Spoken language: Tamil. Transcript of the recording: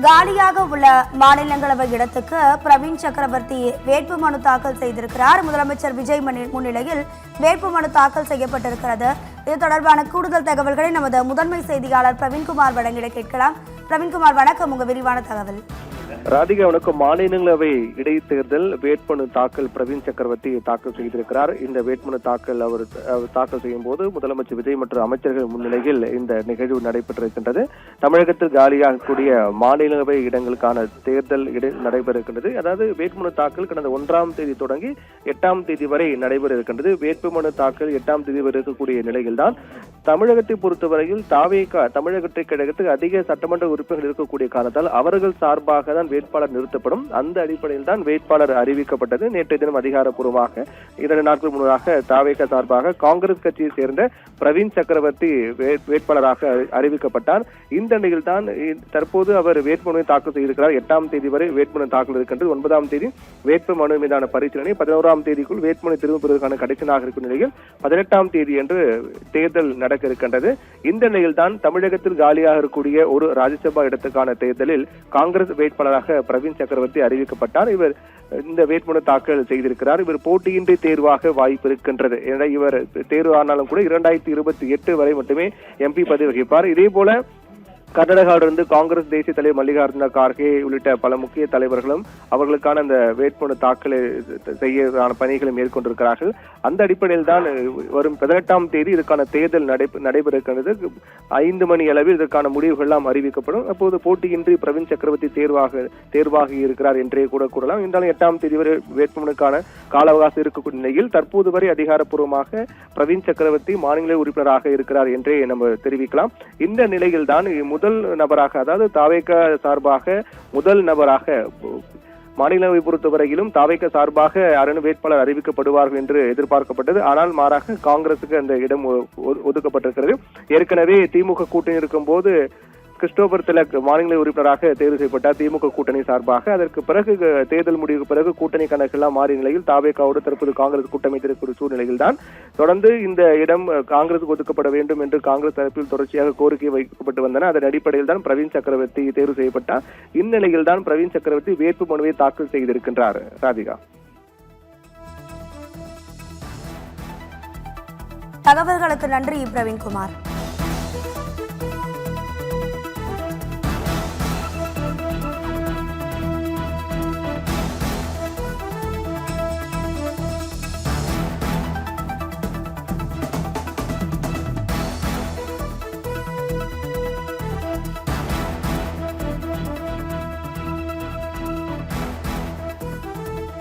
காலியாக உள்ள மாநிலங்களவை இடத்துக்கு பிரவீன் சக்கரவர்த்தி வேட்புமனு தாக்கல் செய்திருக்கிறார். முதலமைச்சர் விஜய் முன்னிலையில் வேட்புமனு தாக்கல் செய்யப்பட்டிருக்கிறது. இது தொடர்பான கூடுதல் தகவல்களை நமது முதன்மை செய்தியாளர் பிரவீன்குமார் வழங்கிட கேட்கலாம். பிரவீன்குமார், வணக்கம். உங்க விரிவான தகவல். ராதிகா, வணக்கம். மாநிலங்களவை இடைத்தேர்தல் வேட்புமனு தாக்கல் பிரவீன் சக்கரவர்த்தி தாக்கல் செய்திருக்கிறார். இந்த வேட்புமனு தாக்கல் அவர் தாக்கல் செய்யும் போது முதலமைச்சர் விஜய் மற்றும் அமைச்சர்கள் முன்னிலையில் இந்த நிகழ்வு நடைபெற்றிருக்கின்றது. தமிழகத்தில் காலியாகக்கூடிய மாநிலங்களவை இடங்களுக்கான தேர்தல் நடைபெற இருக்கின்றது. அதாவது வேட்புமனு தாக்கல் கடந்த 1ஆம் தேதி தொடங்கி 8ஆம் தேதி வரை நடைபெற இருக்கின்றது. வேட்புமனு தாக்கல் 8ஆம் தேதி வரை இருக்கக்கூடிய நிலையில்தான் தமிழகத்தை பொறுத்தவரையில் தமிழகத்தை கழகத்துக்கு அதிக சட்டமன்ற உறுப்பினர்கள் இருக்கக்கூடிய காரணத்தால் அவர்கள் சார்பாக தான் வேட்பாளர் நிறுத்தப்படும். அந்த அடிப்படையில் தான் வேட்பாளர் அறிவிக்கப்பட்டது. நேற்றைய தினம் அதிகாரப்பூர்வமாக 2 நாட்கள் முன்னதாக தாவேக சார்பாக காங்கிரஸ் கட்சியை சேர்ந்த பிரவீன் சக்கரவர்த்தி வேட்பாளராக அறிவிக்கப்பட்டார். இந்த நிலையில் தான் தற்போது அவர் வேட்புமனு தாக்கல் செய்திருக்கிறார். 8ஆம் தேதி வரை வேட்புமனு தாக்கல் இருக்கின்றது. 9ஆம் தேதி வேட்புமனு மீதான பரிசீலனை, 11ஆம் தேதிக்குள் வேட்புமனு திரும்ப பெறுவதற்கான கடைசியாக இருக்கும் நிலையில் 18ஆம் தேதி என்று தேர்தல் நடக்க இருக்கின்றது. இந்த நிலையில் தான் தமிழகத்தில் காலியாக இருக்கக்கூடிய ஒரு ராஜ்யசபா இடத்துக்கான தேர்தலில் காங்கிரஸ் வேட்பாளராக பிரவீன் சக்கரவர்த்தி அறிவிக்கப்பட்டார். இவர் இந்த வேட்புமனு தாக்கல் செய்திருக்கிறார். இவர் போட்டியின்றி தேர்வாக வாய்ப்பு இருக்கின்றது. இவர் தேர்வு ஆனாலும் கூட 2028 வரை மட்டுமே எம்பி பதவி வகிப்பார். இதே போல கர்நாடகாவிலிருந்து காங்கிரஸ் தேசிய தலைவர் மல்லிகார்ஜுன கார்கே உள்ளிட்ட பல முக்கிய தலைவர்களும் அவர்களுக்கான அந்த வேட்புமனு தாக்கல் செய்ய பணிகளை மேற்கொண்டிருக்கிறார்கள். அந்த அடிப்படையில் தான் வரும் 18ஆம் தேதி இதற்கான தேர்தல் நடைபெற இருக்கிறது. 5 மணி அளவில் இதற்கான முடிவுகள் எல்லாம் அறிவிக்கப்படும். அப்போது போட்டியின்றி பிரவீன் சக்கரவர்த்தி தேர்வாகி இருக்கிறார் என்றே கூட கூறலாம். இருந்தாலும் 8ஆம் தேதி வரை வேட்புமனுக்கான கால அவகாசம் இருக்கக்கூடிய நிலையில் தற்போது வரை அதிகாரப்பூர்வமாக பிரவீன் சக்கரவர்த்தி மாநில உறுப்பினராக இருக்கிறார் என்றே நம்ம தெரிவிக்கலாம். இந்த நிலையில் தான் முதல் நபராக, அதாவது தாவேக சார்பாக முதல் நபராக மாநிலங்களை பொறுத்தவரையிலும் தாவேக சார்பாக அரண் வேட்பாளர் அறிவிக்கப்படுவார்கள் என்று எதிர்பார்க்கப்பட்டது. ஆனால் மாறாக காங்கிரசுக்கு அந்த இடம் ஒதுக்கப்பட்டிருக்கிறது. ஏற்கனவே திமுக கூட்டணி இருக்கும் போது கிறிஸ்டோபர் திலக் மாநில உறுப்பினராக தேர்வு செய்யப்பட்டார் திமுக கூட்டணி சார்பாக. அதற்கு பிறகு தேர்தல் முடிவுக்கு பிறகு கூட்டணி கணக்கெல்லாம் மாறிய நிலையில் தாவேகாவோடு தற்போது காங்கிரஸ் கூட்டமைத்திருக்கிற சூழ்நிலையில் தான் தொடர்ந்து இந்த இடம் காங்கிரசுக்கு ஒதுக்கப்பட வேண்டும் என்று காங்கிரஸ் தரப்பில் தொடர்ச்சியாக கோரிக்கை வைக்கப்பட்டு வந்தன. அதன் அடிப்படையில் தான் பிரவீன் சக்கரவர்த்தி தேர்வு செய்யப்பட்டார். இந்நிலையில் தான் பிரவீன் சக்கரவர்த்தி வேட்பு மனுவை தாக்கல் செய்திருக்கின்றார். ராதிகா, தகவல்களுக்கு நன்றி பிரவீன்குமார்.